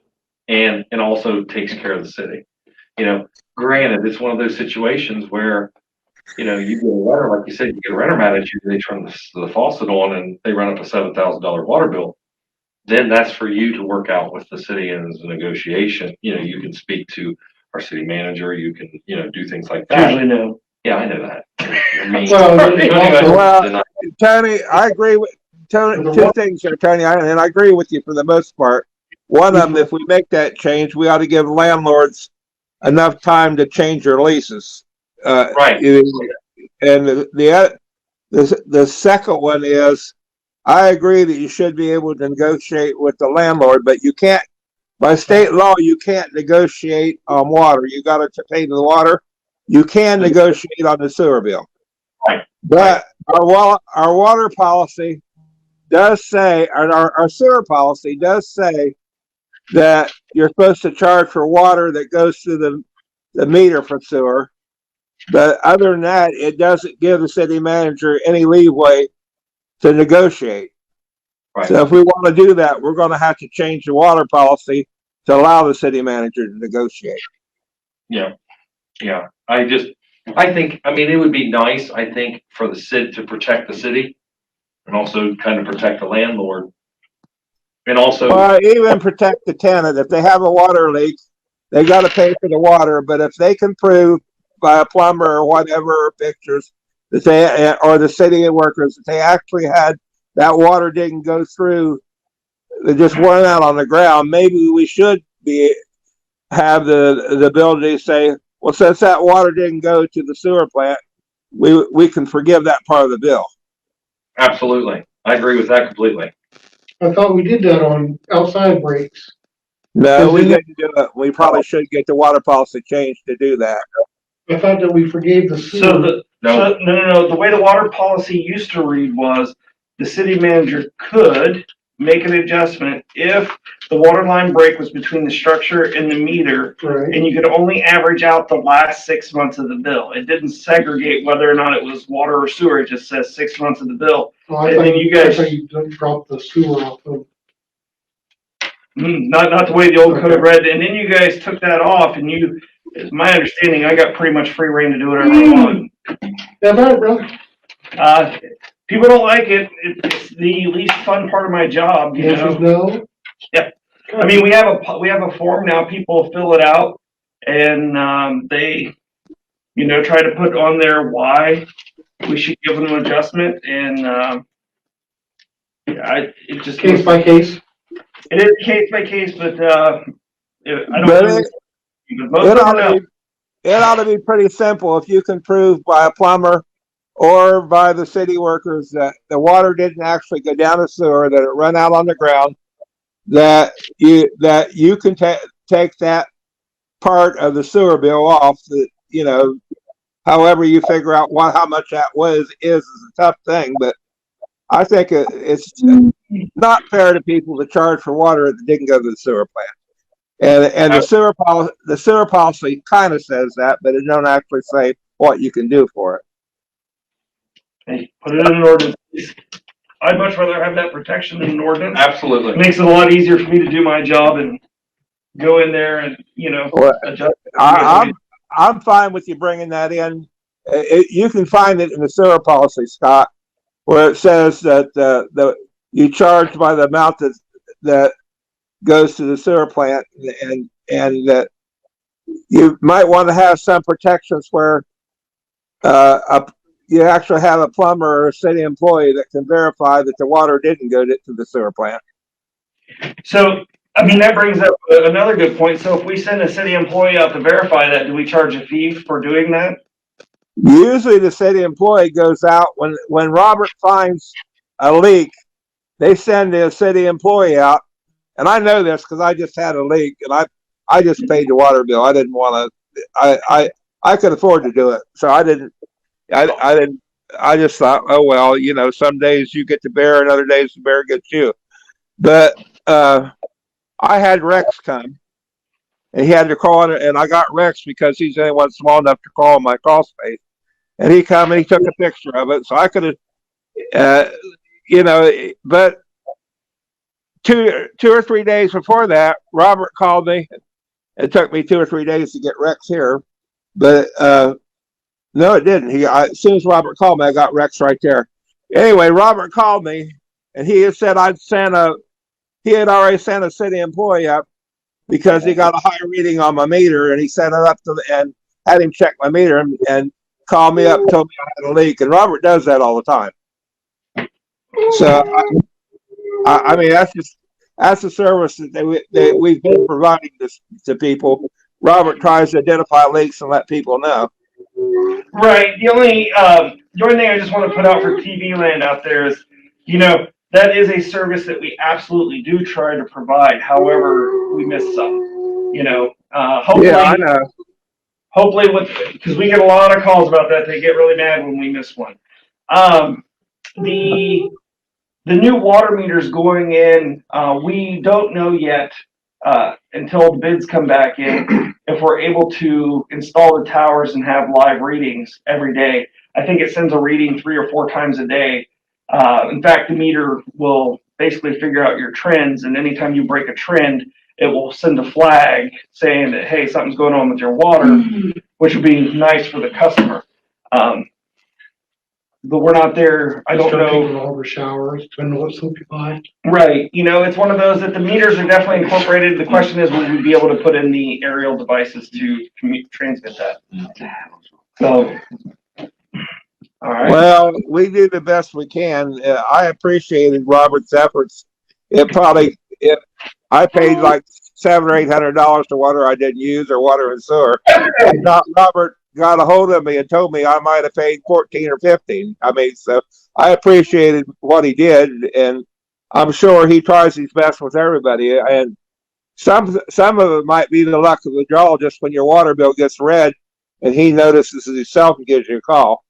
and also takes care of the city. You know, granted, it's one of those situations where, you know, you get a renter, like you said, you get a renter mad at you, they turn the faucet on and they run up a $7,000 water bill. Then that's for you to work out with the city and as a negotiation. You know, you can speak to our city manager, you can, you know, do things like that. Usually no. Yeah, I know that. I mean, Well, Tony, I agree with Tony. Two things here, Tony, and I agree with you for the most part. One of them, if we make that change, we ought to give landlords enough time to change their leases. right. And the second one is, I agree that you should be able to negotiate with the landlord, but you can't, by state law, you can't negotiate on water. You got to pay the water. You can negotiate on the sewer bill. Right. But our water policy does say, and our sewer policy does say that you're supposed to charge for water that goes through the meter for sewer. But other than that, it doesn't give the city manager any leeway to negotiate. Right. So if we want to do that, we're going to have to change the water policy to allow the city manager to negotiate. Yeah. Yeah. I think, I mean, it would be nice, I think, for the city to protect the city and also kind of protect the landlord. And also, even protect the tenant. If they have a water leak, they got to pay for the water. But if they can prove by a plumber or whatever pictures that they, or the city workers, that they actually had that water didn't go through, they just went out on the ground, maybe we should have the ability to say, well, since that water didn't go to the sewer plant, we can forgive that part of the bill. absolutely. I agree with that completely. I thought we did that on outside breaks. No, we didn't do it. We probably should get the water policy changed to do that. I thought that we forgave the sewer. No. The way the water policy used to read was the city manager could make an adjustment if the water line break was between the structure and the meter, Right. and you could only average out the last 6 months of the bill. It didn't segregate whether or not it was water or sewer. It just says 6 months of the bill. Well, And then you guys- I thought you dropped the sewer off of. Not the way the old code read. And then you guys took that off, and it's my understanding, I got pretty much free reign to do whatever I want. Am I right? People don't like it. It's the least fun part of my job, you Answer know. is no. Yeah. I mean, we have a form now. People fill it out, and they, you know, try to put on there why we should give them an adjustment. And it just Case by case. It is case by case, but I don't. Know, it ought to be pretty simple if you can prove by a plumber or by the city workers that the water didn't actually go down the sewer, that it ran out on the ground, that you can take that part of the sewer bill off. That, you know, however you figure out how much that is a tough thing, but I think it's not fair to people to charge for water that didn't go to the sewer plant. And the sewer policy kind of says that, but it don't actually say what you can do for it. Hey, put it in an ordinance. I'd much rather have that protection in an ordinance. Absolutely. It makes it a lot easier for me to do my job and go in there and, you know, adjust. I'm fine with you bringing that in you can find it in the sewer policy, Scott, where it says that you charge by the amount that goes to the sewer plant, and that you might want to have some protections where you actually have a plumber or a city employee that can verify that the water didn't go to the sewer plant. So, I mean, that brings up another good point. So if we send a city employee out to verify that, do we charge a fee for doing that? Usually the city employee goes out when Robert finds a leak, they send the city employee out. And I know this because I just had a leak and I just paid the water bill. I didn't want to, I could afford to do it. So I didn't, I just thought, oh, well, you know, some days you get the bear and other days the bear gets you. But, I had Rex come and he had to crawl in, and I got Rex because he's the only one small enough to crawl in my crawl space. And he come and he took a picture of it. So I could have, you know, but two or 3 days before that, Robert called me. It took me 2 or 3 days to get Rex here, but no, it didn't. As soon as Robert called me, I got Rex right there. Anyway, Robert called me, and he had said he had already sent a city employee up because he got a high reading on my meter, and he sent it up and had him check my meter and called me up and told me I had a leak. And Robert does that all the time. So I mean, that's the service that we've been providing to people. Robert tries to identify leaks and let people know. Right. The only thing I just want to put out for TV land out there is, you know, that is a service that we absolutely do try to provide. However, we miss some. You know, hopefully, Yeah, I know. Hopefully, because we get a lot of calls about that, they get really mad when we miss one. The new water meters going in, we don't know yet until the bids come back in if we're able to install the towers and have live readings every day. I think it sends a reading 3 or 4 times a day. In fact, the meter will basically figure out your trends, and anytime you break a trend, it will send a flag saying that, hey, something's going on with your water, which would be nice for the customer. But we're not there. I don't know. Over showers, depending on what soap you buy. Right. You know, it's one of those that the meters are definitely incorporated. The question is, will we be able to put in the aerial devices to transmit that? So, all right. Well, we do the best we can. I appreciated Robert's efforts. I paid like $700 or $800 to water I didn't use or water and sewer. Robert got a hold of me and told me I might have paid 14 or 15. I mean, so I appreciated what he did, and I'm sure he tries his best with everybody. And some of it might be the luck of the draw, just when your water bill gets red and he notices it himself and gives you a call.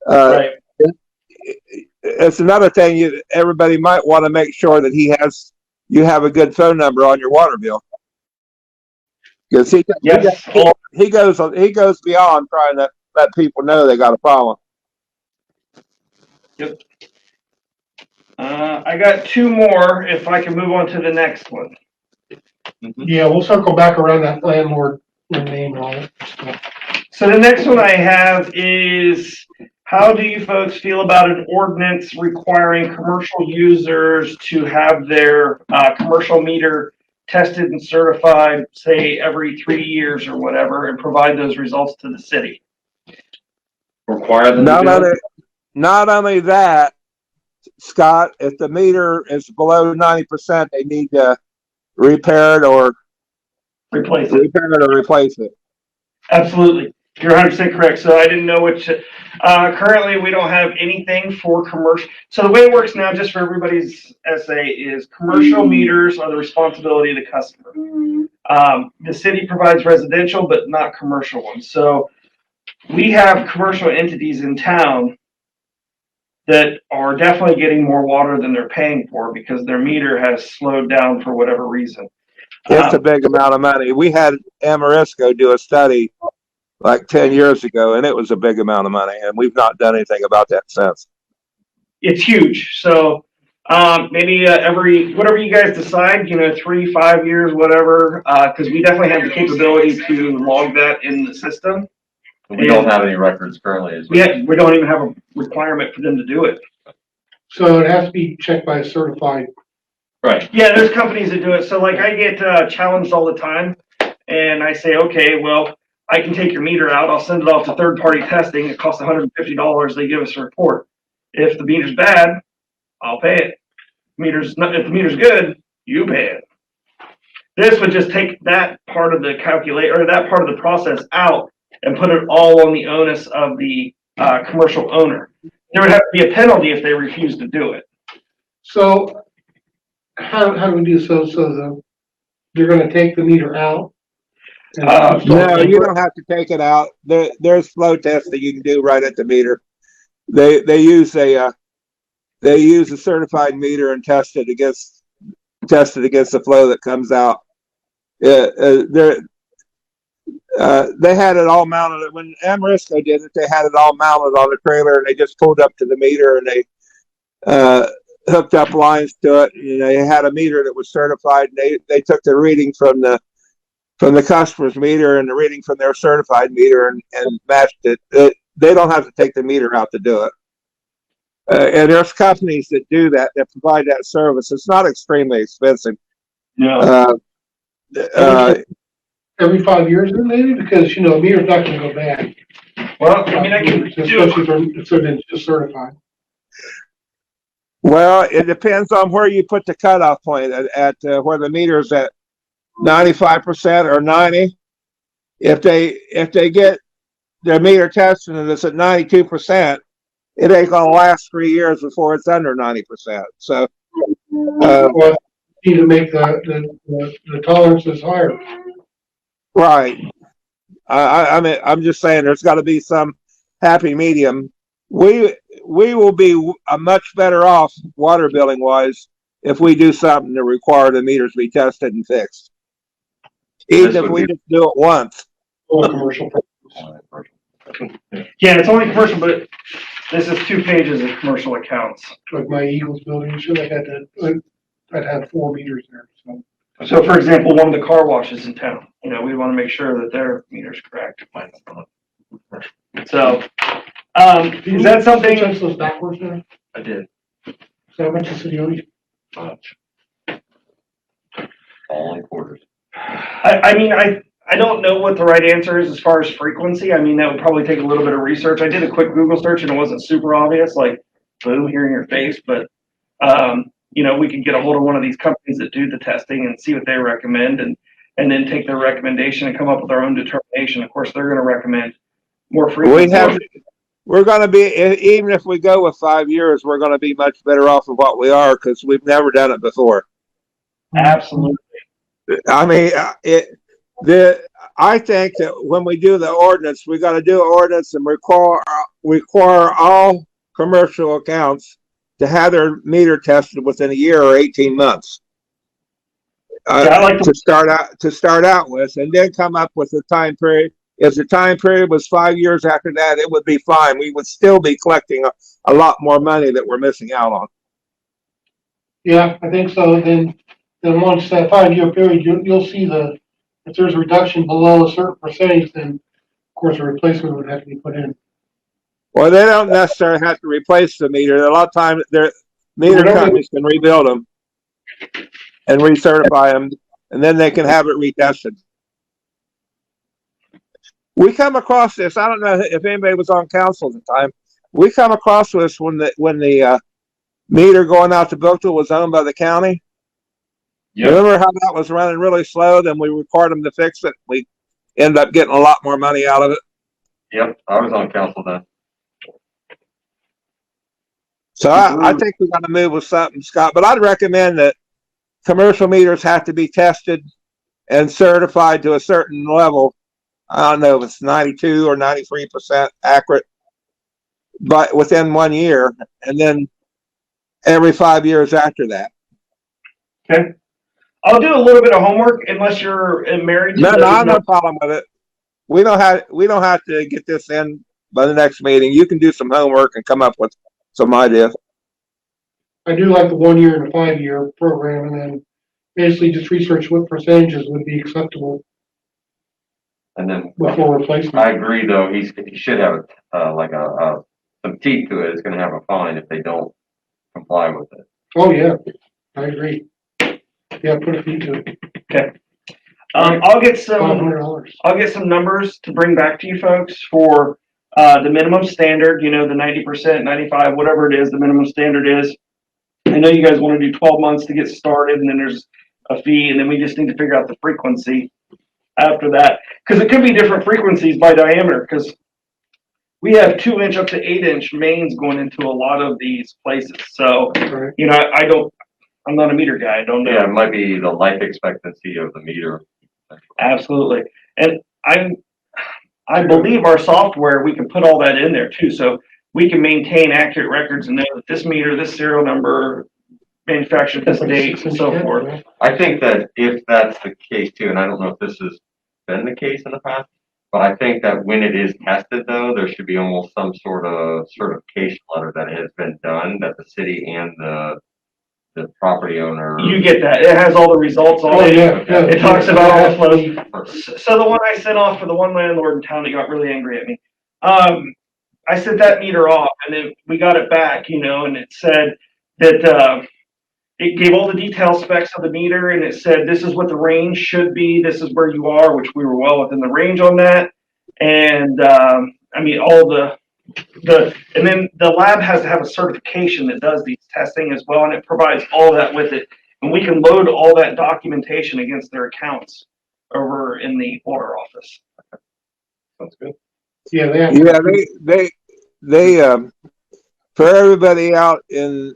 Right. It's another thing everybody might want to make sure that you have a good phone number on your water bill. Because he goes beyond trying to let people know they got a problem. Yep. I got 2 more. If I can move on to the next one. Yeah, we'll circle back around that landlord name and all that stuff. So the next one I have is, how do you folks feel about an ordinance requiring commercial users to have their commercial meter tested and certified, say, every 3 years or whatever, and provide those results to the city? Require them to do it? Not only that, Scott, if the meter is below 90%, they need to repair it or Replace it. Absolutely. You're 100% correct. So I didn't know which. Currently, we don't have anything for commercial. So the way it works now, just for everybody's essay, is commercial meters are the responsibility of the customer. The city provides residential, but not commercial ones. So we have commercial entities in town that are definitely getting more water than they're paying for because their meter has slowed down for whatever reason. It's a big amount of money. We had Amorisco do a study like 10 years ago, and it was a big amount of money, and we've not done anything about that since. It's huge. So maybe whatever you guys decide, 3, 5 years, whatever, because we definitely have the capability to log that in the system. We don't have any records currently. We don't even have a requirement for them to do it. So it has to be checked by a certified. Right. Yeah, there's companies that do it. So like I get challenged all the time and I say, okay, well, I can take your meter out. I'll send it off to third party testing. It costs $150. They give us a report. If the meter's bad, I'll pay it. If the meter's good, you pay it. This would just take that part of the that part of the process out and put it all on the onus of the commercial owner. There would have to be a penalty if they refuse to do it. So how do we do so? They're gonna take the meter out? And No, you don't have to take it out. There's flow tests that you can do right at the meter. They use a certified meter and test it against the flow that comes out. They had it all mounted when Amorisco did it. They had it all mounted on the trailer, and they just pulled up to the meter and they hooked up lines to it. And they had a meter that was certified. And they took the reading from the customer's meter and the reading from their certified meter and matched it. They don't have to take the meter out to do it. And there's companies that do that provide that service. It's not extremely expensive. No. Every 5 years then maybe, because a meter's not gonna go bad. Well, I mean, I can Especially if they're just certified. Well, it depends on where you put the cutoff point at where the meter's at 95% or 90. If they get their meter tested and it's at 92%, it ain't gonna last 3 years before it's under 90%. So, Well, you need to make the tolerances higher. right. I mean, I'm just saying there's got to be some happy medium. We will be much better off water billing wise if we do something to require the meters be tested and fixed. Even if we just do it once. Or commercial. Yeah, it's only commercial, but this is 2 pages of commercial accounts. Like my Eagles building, sure I'd have 4 meters there, so. So for example, one of the car washes in town, we want to make sure that their meter's correct. So, is that something? Check those backwards there? I did. So how much the city owes you? Much. All in quarters. I mean, I don't know what the right answer is as far as frequency. I mean, that would probably take a little bit of research. I did a quick Google search and it wasn't super obvious, like boom, here in your face, but, we could get a hold of one of these companies that do the testing and see what they recommend and then take their recommendation and come up with our own determination. Of course, they're going to recommend more frequency. We're going to be, even if we go with 5 years, we're going to be much better off of what we are because we've never done it before. Absolutely. I mean, I think that when we do the ordinance, we got to do an ordinance and require all commercial accounts to have their meter tested within a year or 18 months. To start out with, and then come up with a time period. If the time period was 5 years after that, it would be fine. We would still be collecting a lot more money that we're missing out on. Yeah, I think so. Then once that 5-year period, you'll see if there's a reduction below a certain percentage, then of course a replacement would have to be put in. Well, they don't necessarily have to replace the meter. A lot of times, their meter companies can rebuild them and recertify them, and then they can have it retested. We come across this. I don't know if anybody was on council at the time. We come across this when the meter going out to Bookville was owned by the county. Yep. Remember how that was running really slow? Then we required them to fix it. We ended up getting a lot more money out of it. Yep, I was on council then. So I think we're going to move with something, Scott. But I'd recommend that commercial meters have to be tested and certified to a certain level. I don't know if it's 92 or 93% accurate, but within 1 year, and then every 5 years after that. Okay. I'll do a little bit of homework unless you're married. No, I have no problem with it. We don't have to get this in by the next meeting. You can do some homework and come up with some ideas. I do like the 1 year and a 5-year program, and then basically just research what percentages would be acceptable. And then, before replacement. I agree though, he should have, like some teeth to it. It's gonna have a fine if they don't comply with it. Oh, yeah, I agree. Yeah, put a fee to it, I'll get $500. I'll get some numbers to bring back to you folks for the minimum standard, you know, the 90%, 95, whatever it is, the minimum standard is. I know you guys want to do 12 months to get started, and then there's a fee, and then we just need to figure out the frequency after that. Because it could be different frequencies by diameter, because we have 2-inch up to 8-inch mains going into a lot of these places. So, Right. you know, I'm not a meter guy. I don't know. Yeah, it might be the life expectancy of the meter. Absolutely. And I believe our software, we can put all that in there too. So we can maintain accurate records and know that this meter, this serial number, manufactured this date, and so forth. I think that if that's the case too, and I don't know if this has been the case in the past, but I think that when it is tested though, there should be almost some sort of certification letter that it has been done, that the city and the property owner. You get that. It has all the results on Oh, it. yeah, yeah. It talks about all the flows. So the one I sent off for the one landlord in town that got really angry at me, I sent that meter off, and then we got it back, you know, and it said that it gave all the detail specs of the meter, and it said this is what the range should be, this is where you are, which we were well within the range on that. And I mean, all and then the lab has to have a certification that does these testing as well, and it provides all that with it. And we can load all that documentation against their accounts over in the water office. Sounds good. Yeah, they have. Yeah, they for everybody out in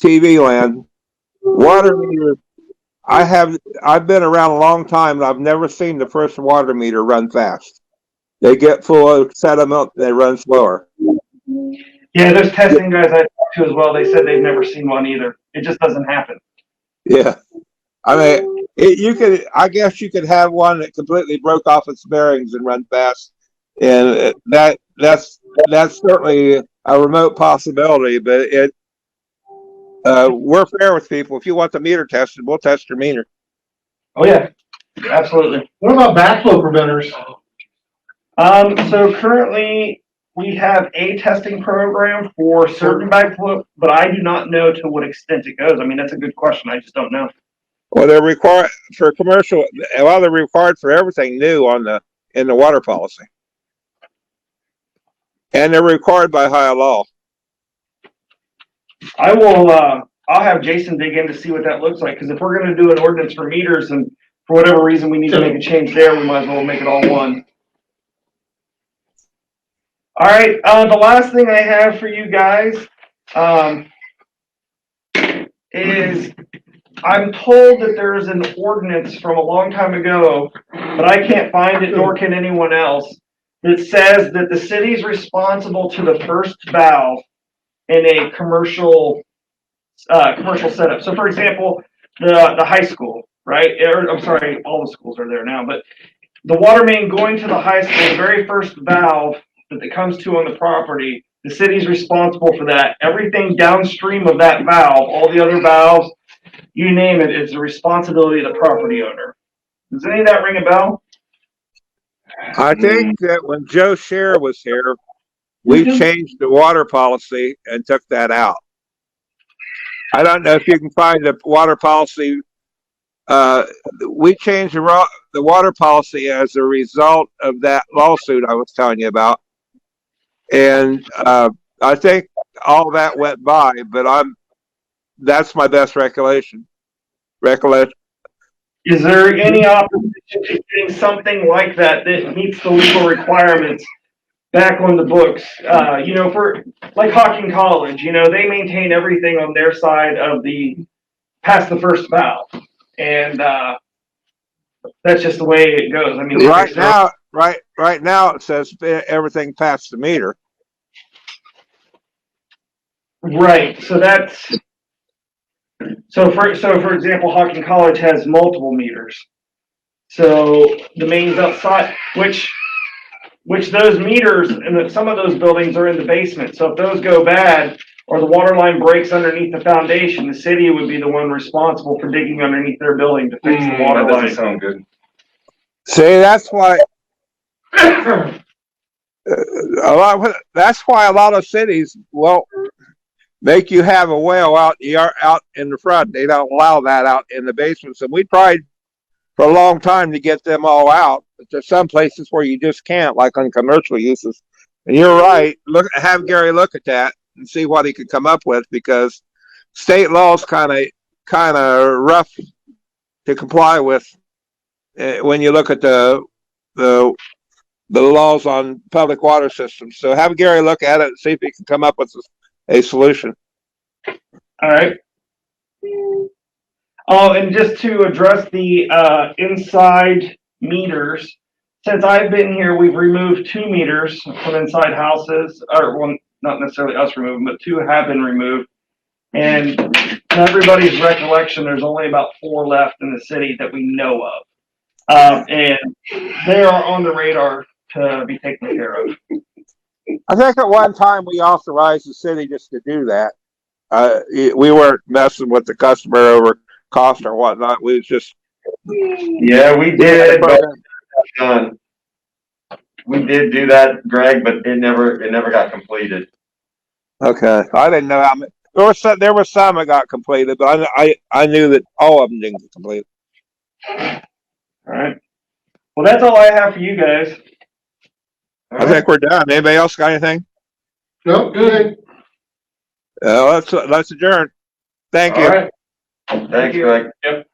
TV land, water meter. I've been around a long time, and I've never seen the first water meter run fast. They get full of sediment, they run slower. Yeah, there's testing guys I talked to as well. They said they've never seen one either. It just doesn't happen. Yeah, I mean, I guess you could have one that completely broke off its bearings and run fast, and that's certainly a remote possibility. But we're fair with people. If you want the meter tested, we'll test your meter. Oh yeah, absolutely. What about backflow preventers? So currently we have a testing program for certain backflow, but I do not know to what extent it goes. I mean, that's a good question. I just don't know. Well, they're required for commercial. Well, they're required for everything new in the water policy, and they're required by higher law. I will. I'll have Jason dig in to see what that looks like. Because if we're going to do an ordinance for meters, and for whatever reason we need to make a change there, we might as well make it all one. All right. The last thing I have for you guys is I'm told that there's an ordinance from a long time ago, but I can't find it, nor can anyone else, that says that the city's responsible to the first valve in a commercial setup. So, for example, the high school, right? I'm sorry, all the schools are there now, but the water main going to the high school, the very first valve that it comes to on the property, the city's responsible for that. Everything downstream of that valve, all the other valves, you name it, it's the responsibility of the property owner. Does any of that ring a bell? I think that when Joe Scher was here, we changed the water policy and took that out. I don't know if you can find the water policy. We changed the water policy as a result of that lawsuit I was telling you about. And I think all that went by, but that's my best recollection. Is there any opposition to getting something like that meets the legal requirements back on the books? You know, for like Hocking College, you know, they maintain everything on their side of past the first valve, and that's just the way it goes. I mean, right now it says everything past the meter. Right. So for example, Hocking College has multiple meters. So the mains outside, which those meters, and some of those buildings are in the basement. So if those go bad, or the water line breaks underneath the foundation, the city would be the one responsible for digging underneath their building to fix the water That line. doesn't sound good. See, that's why that's why a lot of cities will make you have a well out in the front. They don't allow that out in the basements, and we tried for a long time to get them all out. But there's some places where you just can't, like on commercial uses. And you're right. Have Gary look at that and see what he could come up with, because state law is kind of rough to comply with when you look at the laws on public water systems. So have Gary look at it and see if he can come up with a solution. All right. Oh, and just to address the inside meters, since I've been here, we've removed 2 meters from inside houses, or well, not necessarily us removing, but 2 have been removed. And to everybody's recollection, there's only about 4 left in the city that we know of. And they are on the radar to be taken care of. I think at one time we authorized the city just to do that. We weren't messing with the customer over cost or whatnot. We was just Yeah, we did, but we did do that, Greg, but it never got completed. okay. I didn't know how many. There was some that got completed, but I knew that all of them didn't get completed. All right. Well, that's all I have for you guys. I think we're done. Anybody else got anything? No, good. Let's adjourn. Thank you. All right. Thanks, Greg. Yep.